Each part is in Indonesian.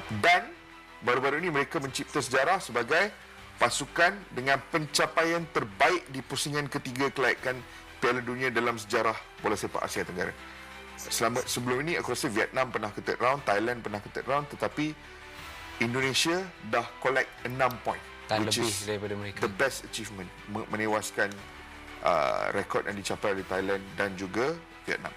Dan baru-baru ini mereka mencipta sejarah sebagai pasukan dengan pencapaian terbaik di pusingan ketiga kelayakan Piala Dunia dalam sejarah bola sepak Asia Tenggara. Sebelum ini aku rasa Vietnam pernah ke third round, Thailand pernah ke third round, tetapi Indonesia dah collect 6 point, which lebih is daripada mereka. the best achievement, menewaskan rekod yang dicapai oleh Thailand dan juga Vietnam.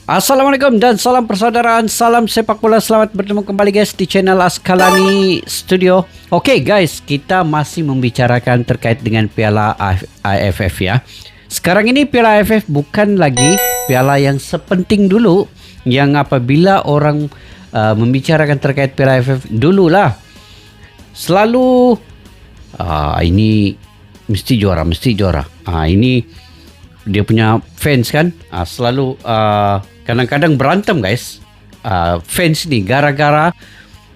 Assalamualaikum dan salam persaudaraan, salam sepak bola. Selamat bertemu kembali guys di channel Askalani Studio. Okey guys, kita masih membicarakan terkait dengan Piala AFF ya. Sekarang ini Piala AFF bukan lagi piala yang sepenting dulu, yang apabila orang membicarakan terkait Piala AFF dululah selalu ini mesti juara. Ini dia punya fans kan selalu kadang-kadang berantem guys, fans ni gara-gara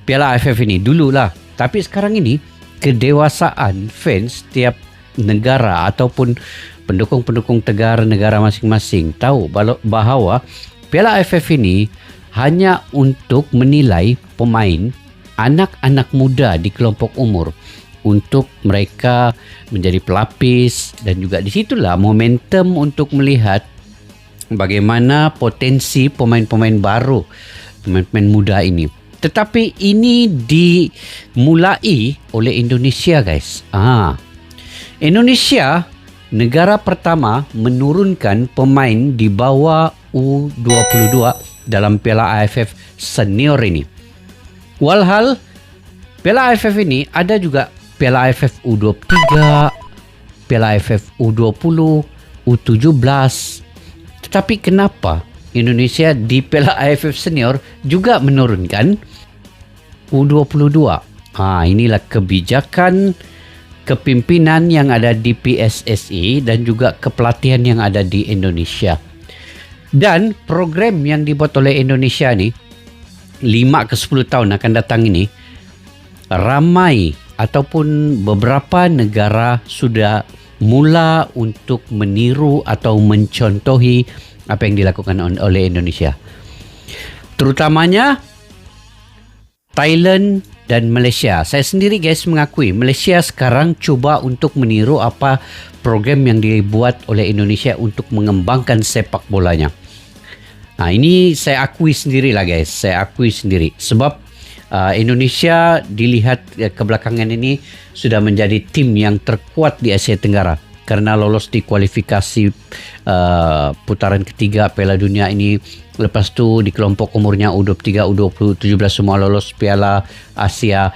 Piala AFF ini dululah. Tapi sekarang ini kedewasaan fans tiap negara ataupun pendukung-pendukung negara masing-masing tahu bahawa Piala AFF ini hanya untuk menilai pemain anak-anak muda di kelompok umur, untuk mereka menjadi pelapis, dan juga di situlah momentum untuk melihat bagaimana potensi pemain-pemain baru, pemain-pemain muda ini. Tetapi ini dimulai oleh Indonesia guys. Indonesia negara pertama menurunkan pemain di bawah U22 dalam Piala AFF senior ini. Walhal Piala AFF ini ada juga Piala AFF U23, Piala AFF U20, U17. Tetapi kenapa Indonesia di Piala AFF senior juga menurunkan U22? Inilah kebijakan kepimpinan yang ada di PSSI dan juga kepelatihan yang ada di Indonesia. Dan program yang dibuat oleh Indonesia ni 5 ke 10 tahun akan datang ini, ramai ataupun beberapa negara sudah mula untuk meniru atau mencontohi apa yang dilakukan oleh Indonesia. Terutamanya Thailand dan Malaysia. Saya sendiri guys mengakui Malaysia sekarang cuba untuk meniru apa program yang dibuat oleh Indonesia untuk mengembangkan sepak bolanya. Ini saya akui sendirilah guys. Saya akui sendiri. Sebab Indonesia dilihat kebelakangan ini sudah menjadi tim yang terkuat di Asia Tenggara karena lolos di kualifikasi putaran ketiga Piala Dunia ini. Lepas tu di kelompok umurnya U23, U20, U17 semua lolos Piala Asia.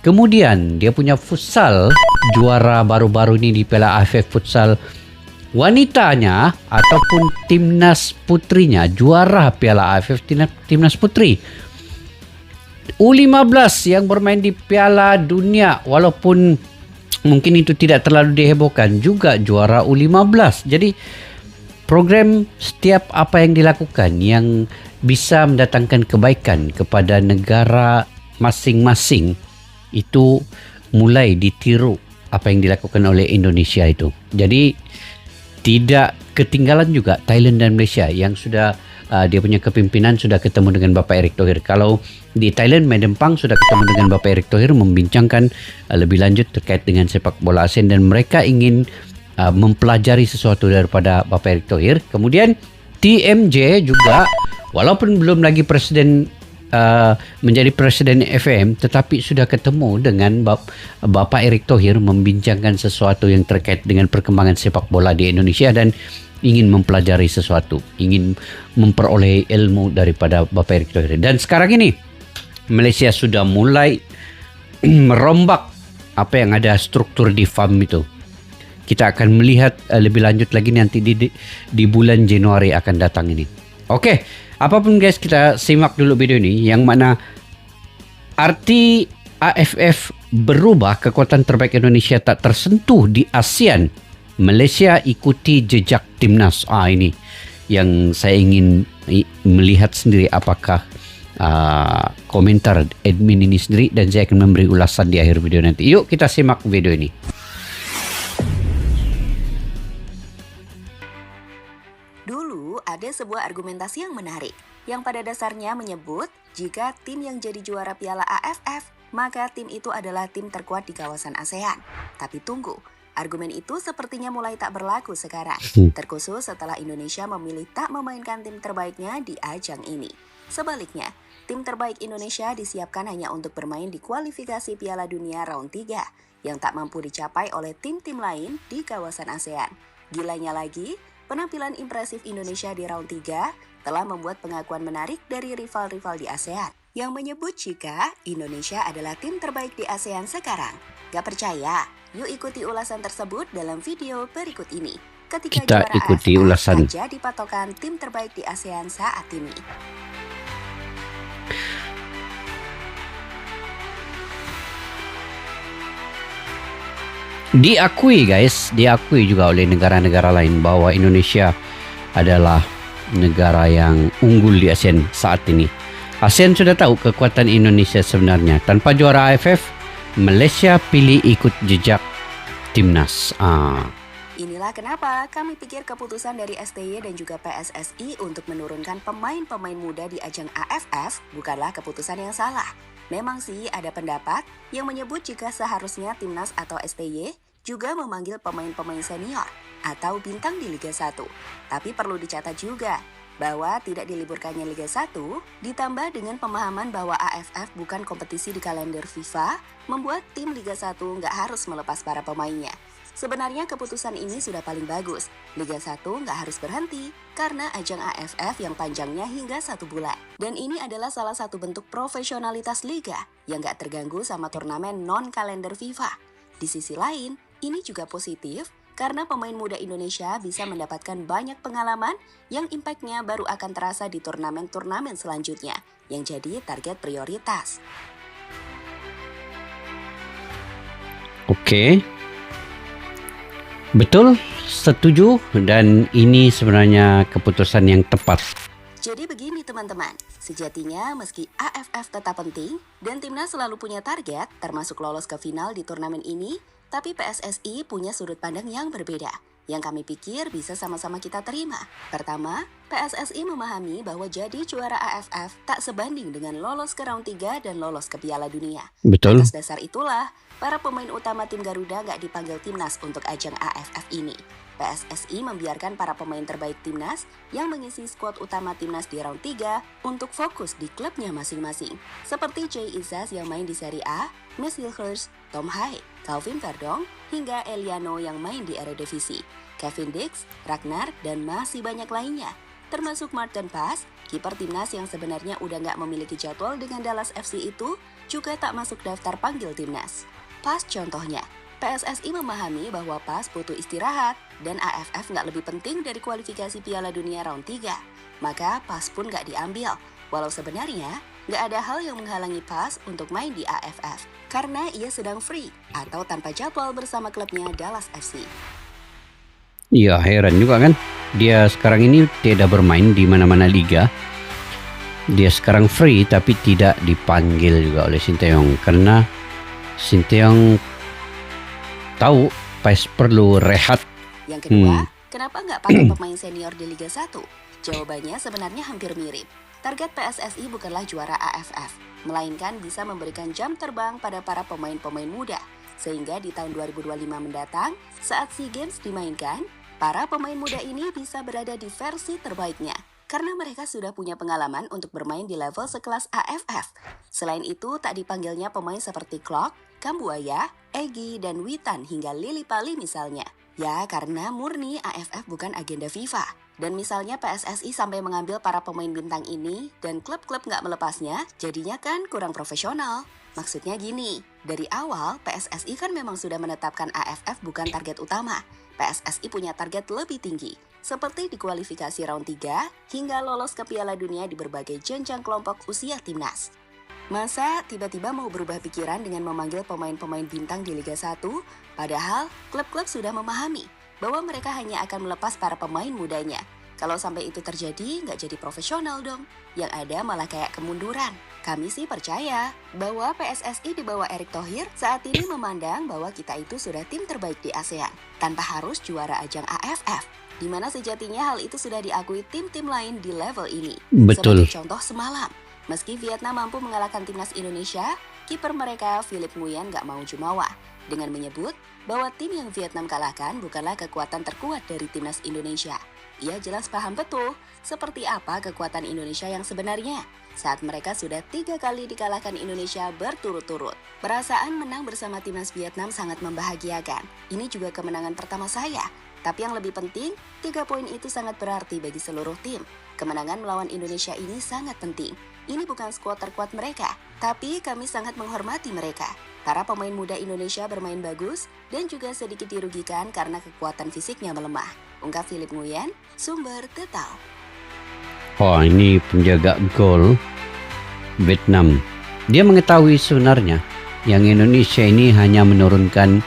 Kemudian dia punya futsal, juara baru-baru ini di Piala AFF futsal wanitanya ataupun timnas putrinya juara Piala AFF timnas putri. U15 yang bermain di Piala Dunia, walaupun mungkin itu tidak terlalu dihebohkan, juga juara U15. Jadi program setiap apa yang dilakukan yang bisa mendatangkan kebaikan kepada negara masing-masing itu mulai ditiru apa yang dilakukan oleh Indonesia itu. Jadi tidak ketinggalan juga Thailand dan Malaysia yang sudah dia punya kepimpinan sudah ketemu dengan Bapak Erick Thohir. Kalau di Thailand, Madam Pang sudah ketemu dengan Bapak Erick Thohir membincangkan lebih lanjut terkait dengan sepak bola ASEAN, dan mereka ingin mempelajari sesuatu daripada Bapak Erick Thohir. Kemudian TMJ juga, walaupun belum lagi menjadi presiden FM, tetapi sudah ketemu dengan Bapak Erick Thohir membincangkan sesuatu yang terkait dengan perkembangan sepak bola di Indonesia dan ingin mempelajari sesuatu, ingin memperoleh ilmu daripada Bapak Erick Thohir. Dan sekarang ini Malaysia sudah mulai merombak apa yang ada struktur di FAM itu. Kita akan melihat lebih lanjut lagi nanti di bulan Januari akan datang ini. Okey, apapun guys, kita simak dulu video ini yang mana arti AFF berubah, kekuatan terbaik Indonesia tak tersentuh di ASEAN. Malaysia ikuti jejak timnas. Ini yang saya ingin melihat sendiri apakah komentar admin ini sendiri, dan saya akan memberi ulasan di akhir video nanti. Yuk kita simak video ini. Dulu ada sebuah argumentasi yang menarik, yang pada dasarnya menyebut jika tim yang jadi juara Piala AFF, maka tim itu adalah tim terkuat di kawasan ASEAN. Tapi tunggu, argumen itu sepertinya mulai tak berlaku sekarang, terkhusus setelah Indonesia memilih tak memainkan tim terbaiknya di ajang ini. Sebaliknya, tim terbaik Indonesia disiapkan hanya untuk bermain di kualifikasi Piala Dunia Round 3 yang tak mampu dicapai oleh tim-tim lain di kawasan ASEAN. Gilanya lagi, penampilan impresif Indonesia di Round 3 telah membuat pengakuan menarik dari rival-rival di ASEAN yang menyebut jika Indonesia adalah tim terbaik di ASEAN sekarang. Gak percaya? Yuk ikuti ulasan tersebut dalam video berikut ini. Ketika Kita juara ikuti AFF ulasan. tak jadi patokan tim terbaik di ASEAN saat ini. Diakui juga oleh negara-negara lain bahwa Indonesia adalah negara yang unggul di ASEAN saat ini. ASEAN sudah tahu kekuatan Indonesia sebenarnya. Tanpa juara AFF, Malaysia pilih ikut jejak timnas. Inilah kenapa kami pikir keputusan dari STY dan juga PSSI untuk menurunkan pemain-pemain muda di ajang AFF bukanlah keputusan yang salah. Memang sih ada pendapat yang menyebut jika seharusnya timnas atau STY juga memanggil pemain-pemain senior atau bintang di Liga 1. Tapi perlu dicatat juga bahwa tidak diliburkannya Liga 1 ditambah dengan pemahaman bahwa AFF bukan kompetisi di kalender FIFA membuat tim Liga 1 nggak harus melepas para pemainnya. Sebenarnya keputusan ini sudah paling bagus. Liga 1 nggak harus berhenti karena ajang AFF yang panjangnya hingga 1 bulan. Dan ini adalah salah satu bentuk profesionalitas Liga yang nggak terganggu sama turnamen non-kalender FIFA. Di sisi lain, ini juga positif karena pemain muda Indonesia bisa mendapatkan banyak pengalaman yang impact-nya baru akan terasa di turnamen-turnamen selanjutnya yang jadi target prioritas. Oke. Betul, setuju, dan ini sebenarnya keputusan yang tepat. Jadi begini teman-teman, sejatinya meski AFF tetap penting dan timnas selalu punya target termasuk lolos ke final di turnamen ini, tapi PSSI punya sudut pandang yang berbeda yang kami pikir bisa sama-sama kita terima. Pertama, PSSI memahami bahwa jadi juara AFF tak sebanding dengan lolos ke round 3 dan lolos ke Piala Dunia. Betul. Atas dasar itulah, para pemain utama tim Garuda gak dipanggil timnas untuk ajang AFF ini. PSSI membiarkan para pemain terbaik timnas yang mengisi skuad utama timnas di round 3 untuk fokus di klubnya masing-masing. Seperti Jay Izzaz yang main di Serie A, Miss Hilhurst, Tom Hai, Calvin Verdong, hingga Eliano yang main di Eredivisie, Kevin Dix, Ragnar, dan masih banyak lainnya. Termasuk Martin Paes, kiper timnas yang sebenarnya udah gak memiliki jadwal dengan Dallas FC itu, juga tak masuk daftar panggil timnas. Paes contohnya. PSSI memahami bahwa PAS butuh istirahat dan AFF nggak lebih penting dari kualifikasi Piala Dunia Round 3. Maka PAS pun nggak diambil, walau sebenarnya nggak ada hal yang menghalangi PAS untuk main di AFF karena ia sedang free atau tanpa jadwal bersama klubnya Dallas FC. Iya, heran juga kan. Dia sekarang ini tidak bermain di mana-mana liga. Dia sekarang free tapi tidak dipanggil juga oleh Sinteyong karena Sinteyong tahu PAS perlu rehat. Yang kedua, kenapa nggak pakai pemain senior di Liga 1? Jawabannya sebenarnya hampir mirip. Target PSSI bukanlah juara AFF, melainkan bisa memberikan jam terbang pada para pemain-pemain muda. Sehingga di tahun 2025 mendatang, saat SEA Games dimainkan, para pemain muda ini bisa berada di versi terbaiknya. Karena mereka sudah punya pengalaman untuk bermain di level sekelas AFF. Selain itu, tak dipanggilnya pemain seperti Klok, Kambuaya, Egy, dan Witan hingga Lili Pali misalnya. Ya, karena murni AFF bukan agenda FIFA. Dan misalnya PSSI sampai mengambil para pemain bintang ini dan klub-klub nggak melepasnya, jadinya kan kurang profesional. Maksudnya gini, dari awal PSSI kan memang sudah menetapkan AFF bukan target utama. PSSI punya target lebih tinggi, seperti di kualifikasi round 3 hingga lolos ke Piala Dunia di berbagai jenjang kelompok usia timnas. Masa tiba-tiba mau berubah pikiran dengan memanggil pemain-pemain bintang di Liga 1, padahal klub-klub sudah memahami bahwa mereka hanya akan melepas para pemain mudanya. Kalau sampai itu terjadi, nggak jadi profesional dong. Yang ada malah kayak kemunduran. Kami sih percaya bahwa PSSI di bawah Erick Thohir saat ini memandang bahwa kita itu sudah tim terbaik di ASEAN, tanpa harus juara ajang AFF. di mana sejatinya hal itu sudah diakui tim-tim lain di level ini. Betul. Sebagai contoh semalam, meski Vietnam mampu mengalahkan timnas Indonesia, kiper mereka Philip Nguyen gak mau jumawa dengan menyebut bahwa tim yang Vietnam kalahkan bukanlah kekuatan terkuat dari timnas Indonesia. Ia jelas paham betul seperti apa kekuatan Indonesia yang sebenarnya saat mereka sudah 3 kali dikalahkan Indonesia berturut-turut. Perasaan menang bersama timnas Vietnam sangat membahagiakan. Ini juga kemenangan pertama saya. Tapi yang lebih penting, 3 poin itu sangat berarti bagi seluruh tim. Kemenangan melawan Indonesia ini sangat penting. Ini bukan skuad terkuat mereka, tapi kami sangat menghormati mereka. Para pemain muda Indonesia bermain bagus dan juga sedikit dirugikan karena kekuatan fisiknya melemah. Ungkap Philip Nguyen, sumber The Tao. Oh, ini penjaga gol Vietnam. Dia mengetahui sebenarnya yang Indonesia ini hanya menurunkan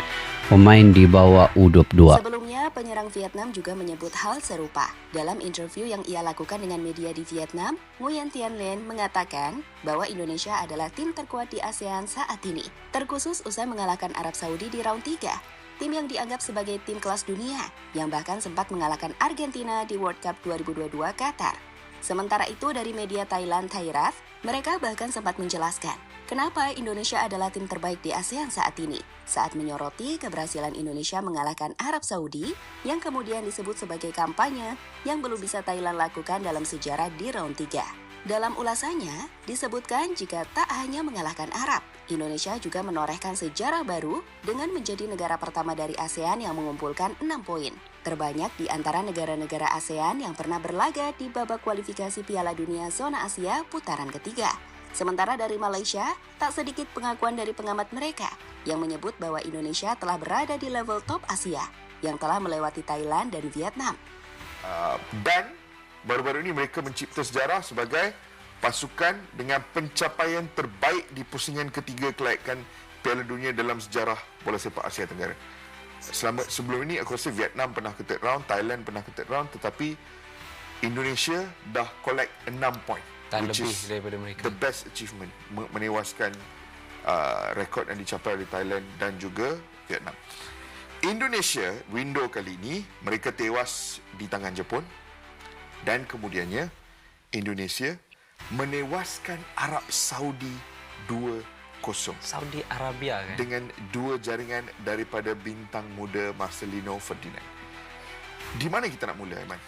pemain di bawah U22. Sebelumnya, penyerang Vietnam juga menyebut hal serupa. Dalam interview yang ia lakukan dengan media di Vietnam, Nguyen Tiên Linh mengatakan bahwa Indonesia adalah tim terkuat di ASEAN saat ini, terkhusus usai mengalahkan Arab Saudi di round 3. Tim yang dianggap sebagai tim kelas dunia, yang bahkan sempat mengalahkan Argentina di World Cup 2022 Qatar. Sementara itu dari media Thailand Thairat, mereka bahkan sempat menjelaskan kenapa Indonesia adalah tim terbaik di ASEAN saat ini, saat menyoroti keberhasilan Indonesia mengalahkan Arab Saudi yang kemudian disebut sebagai kampanye yang belum bisa Thailand lakukan dalam sejarah di round 3. Dalam ulasannya, disebutkan jika tak hanya mengalahkan Arab, Indonesia juga menorehkan sejarah baru dengan menjadi negara pertama dari ASEAN yang mengumpulkan 6 poin. Terbanyak di antara negara-negara ASEAN yang pernah berlaga di babak kualifikasi Piala Dunia Zona Asia putaran ketiga. Sementara dari Malaysia, tak sedikit pengakuan dari pengamat mereka yang menyebut bahwa Indonesia telah berada di level top Asia yang telah melewati Thailand dan Vietnam. Dan baru-baru ini mereka mencipta sejarah sebagai pasukan dengan pencapaian terbaik di pusingan ketiga kelayakan Piala Dunia dalam sejarah bola sepak Asia Tenggara. Sebelum ini aku rasa Vietnam pernah ke third round, Thailand pernah ke third round, tetapi Indonesia dah collect 6 poin. Dan Which lebih is daripada mereka. the best achievement, menewaskan rekod yang dicapai oleh Thailand dan juga Vietnam. Indonesia, window kali ini, mereka tewas di tangan Jepun dan kemudiannya Indonesia menewaskan Arab Saudi 2-0 Saudi Arabia kan? dengan 2 jaringan daripada bintang muda Marcelino Ferdinand. Di mana kita nak mula, Aiman?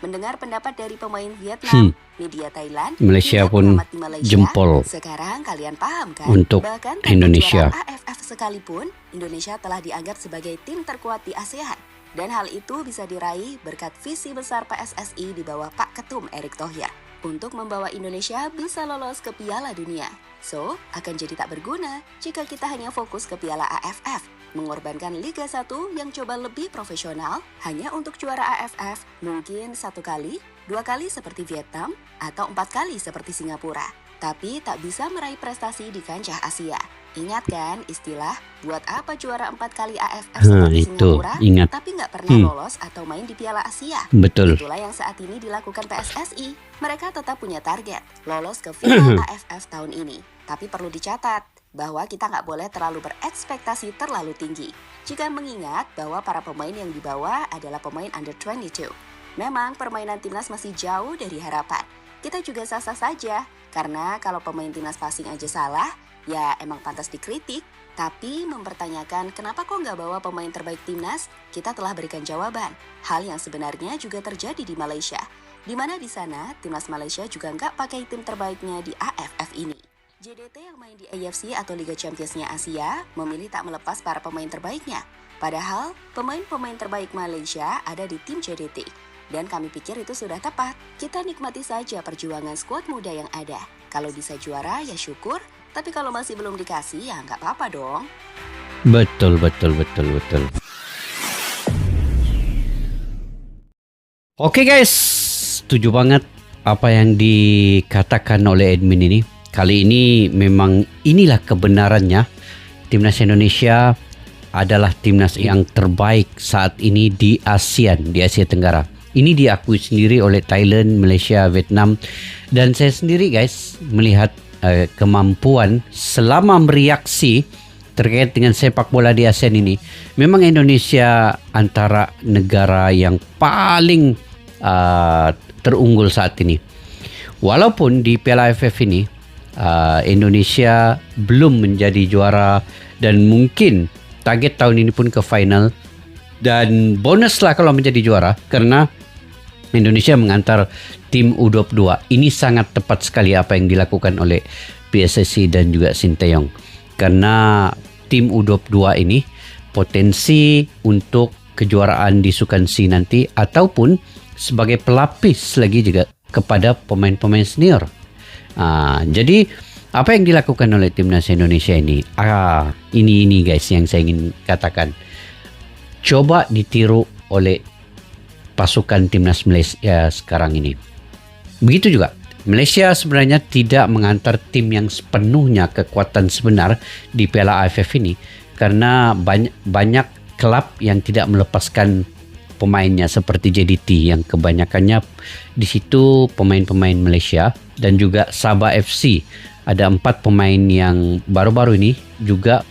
Mendengar pendapat dari pemain Vietnam, media Thailand, Malaysia hingga pun pengamat di Malaysia, jempol sekarang kalian paham kan? untuk Bahkan tanpa Indonesia. juara AFF sekalipun, Indonesia telah dianggap sebagai tim terkuat di ASEAN. Dan hal itu bisa diraih berkat visi besar PSSI di bawah Pak Ketum Erick Thohir untuk membawa Indonesia bisa lolos ke Piala Dunia. So, akan jadi tak berguna jika kita hanya fokus ke Piala AFF, mengorbankan Liga 1 yang coba lebih profesional hanya untuk juara AFF mungkin 1 kali, 2 kali seperti Vietnam, atau 4 kali seperti Singapura. Tapi tak bisa meraih prestasi di kancah Asia. Ingat kan istilah buat apa juara 4 kali AFF seperti itu, Singapura, ingat. tapi nggak pernah lolos atau main di Piala Asia? Betul. Itulah yang saat ini dilakukan PSSI. Mereka tetap punya target, lolos ke final AFF tahun ini. Tapi perlu dicatat bahwa kita nggak boleh terlalu berekspektasi terlalu tinggi. Jika mengingat bahwa para pemain yang dibawa adalah pemain under 22. Memang permainan timnas masih jauh dari harapan. Kita juga sah-sah saja, karena kalau pemain timnas passing aja salah, ya emang pantas dikritik. Tapi mempertanyakan kenapa kok nggak bawa pemain terbaik timnas, kita telah berikan jawaban. Hal yang sebenarnya juga terjadi di Malaysia. Di mana di sana, timnas Malaysia juga nggak pakai tim terbaiknya di AFF ini. JDT yang main di AFC atau Liga Champions-nya Asia memilih tak melepas para pemain terbaiknya. Padahal, pemain-pemain terbaik Malaysia ada di tim JDT. Dan kami pikir itu sudah tepat. Kita nikmati saja perjuangan skuad muda yang ada. Kalau bisa juara ya syukur, tapi kalau masih belum dikasih ya nggak apa-apa dong. Betul. Oke guys, setuju banget apa yang dikatakan oleh admin ini. Kali ini memang inilah kebenarannya. Timnas Indonesia adalah timnas yang terbaik saat ini di ASEAN, di Asia Tenggara. Ini diakui sendiri oleh Thailand, Malaysia, Vietnam. Dan saya sendiri guys melihat kemampuan selama mereaksi terkait dengan sepak bola di ASEAN ini, memang Indonesia antara negara yang paling terunggul saat ini. Walaupun di Piala AFF ini Indonesia belum menjadi juara dan mungkin target tahun ini pun ke final, dan bonus lah kalau menjadi juara karena Indonesia mengantar tim U22. Ini sangat tepat sekali apa yang dilakukan oleh PSSI dan juga Sinteyong, karena tim U22 ini potensi untuk kejuaraan di Sukan C nanti ataupun sebagai pelapis lagi juga kepada pemain-pemain senior. Jadi apa yang dilakukan oleh timnas Indonesia ini, ini guys yang saya ingin katakan, coba ditiru oleh pasukan timnas Malaysia sekarang ini. Begitu juga Malaysia sebenarnya tidak mengantar tim yang sepenuhnya kekuatan sebenar di Piala AFF ini karena banyak klub yang tidak melepaskan pemainnya seperti JDT yang kebanyakannya di situ pemain-pemain Malaysia, dan juga Sabah FC. Ada 4 pemain yang baru-baru ini juga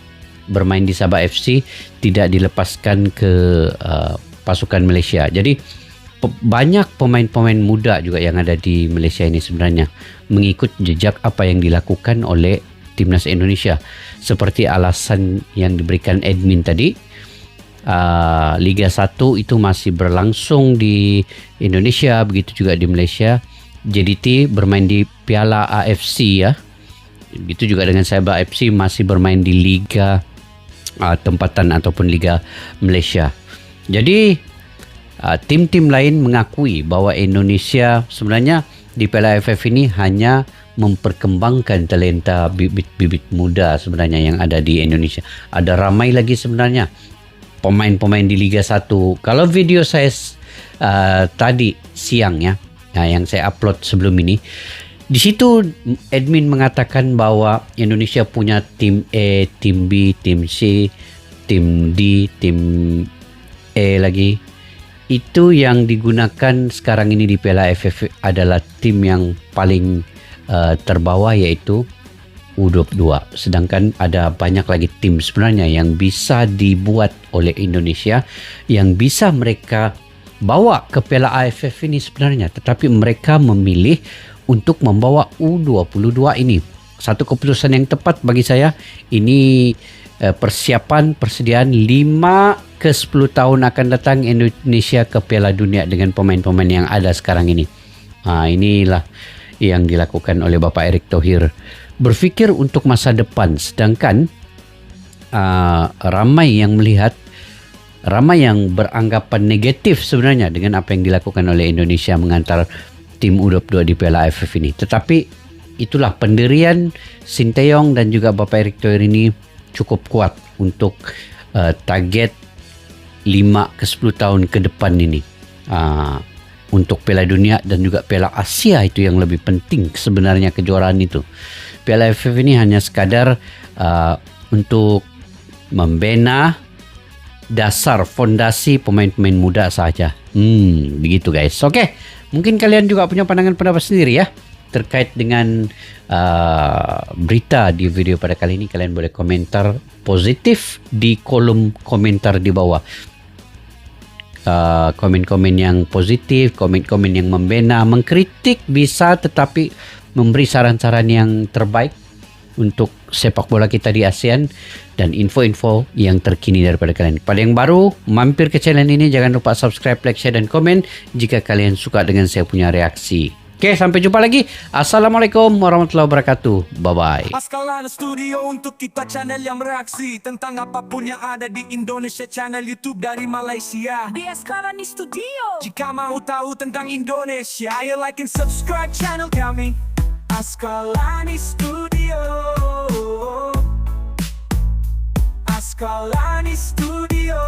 bermain di Sabah FC tidak dilepaskan ke pasukan Malaysia. Jadi banyak pemain-pemain muda juga yang ada di Malaysia ini sebenarnya mengikut jejak apa yang dilakukan oleh timnas Indonesia. Seperti alasan yang diberikan admin tadi, Liga 1 itu masih berlangsung di Indonesia, begitu juga di Malaysia. JDT bermain di Piala AFC ya. Begitu juga dengan Sabah FC masih bermain di Liga tempatan ataupun Liga Malaysia. Jadi tim-tim lain mengakui bahwa Indonesia sebenarnya di Piala AFF ini hanya memperkembangkan talenta bibit-bibit muda sebenarnya yang ada di Indonesia. Ada ramai lagi sebenarnya pemain-pemain di Liga 1. Kalau video saya tadi siang ya, yang saya upload sebelum ini, di situ admin mengatakan bahwa Indonesia punya tim A, tim B, tim C, tim D, tim E lagi. Itu yang digunakan sekarang ini di Piala AFF adalah tim yang paling terbawah, yaitu U22. Sedangkan ada banyak lagi tim sebenarnya yang bisa dibuat oleh Indonesia, yang bisa mereka bawa ke Piala AFF ini sebenarnya, tetapi mereka memilih untuk membawa U22 ini. Satu keputusan yang tepat bagi saya. Ini persediaan 5 ke 10 tahun akan datang Indonesia ke Piala Dunia dengan pemain-pemain yang ada sekarang ini. Inilah yang dilakukan oleh Bapak Erick Thohir, berfikir untuk masa depan. Sedangkan ramai yang melihat, ramai yang beranggapan negatif sebenarnya dengan apa yang dilakukan oleh Indonesia mengantar tim U22 di Piala AFF ini. Tetapi itulah pendirian Sinteyong dan juga Bapak Erick Thohir ini cukup kuat untuk target 5 ke 10 tahun ke depan ini. Untuk Piala Dunia dan juga Piala Asia itu yang lebih penting sebenarnya kejuaraan itu. Piala AFF ini hanya sekadar untuk membina dasar fondasi pemain-pemain muda saja. Begitu guys. Oke, mungkin kalian juga punya pandangan pendapat sendiri ya terkait dengan berita di video pada kali ini. Kalian boleh komentar positif di kolom komentar di bawah. Komen-komen yang positif, komen-komen yang membina, mengkritik bisa, tetapi memberi saran-saran yang terbaik untuk sepak bola kita di ASEAN dan info-info yang terkini daripada kalian. Pada yang baru mampir ke channel ini, jangan lupa subscribe, like, share dan komen jika kalian suka dengan saya punya reaksi. Oke, sampai jumpa lagi. Assalamualaikum warahmatullahi wabarakatuh. Bye-bye. Askalana Studio untuk kita channel yang bereaksi tentang apapun yang ada di Indonesia, channel YouTube dari Malaysia di Askalana Studio. Jika mau tahu tentang Indonesia, ayo like and subscribe channel kami Askalana Studio. Askalana Studio.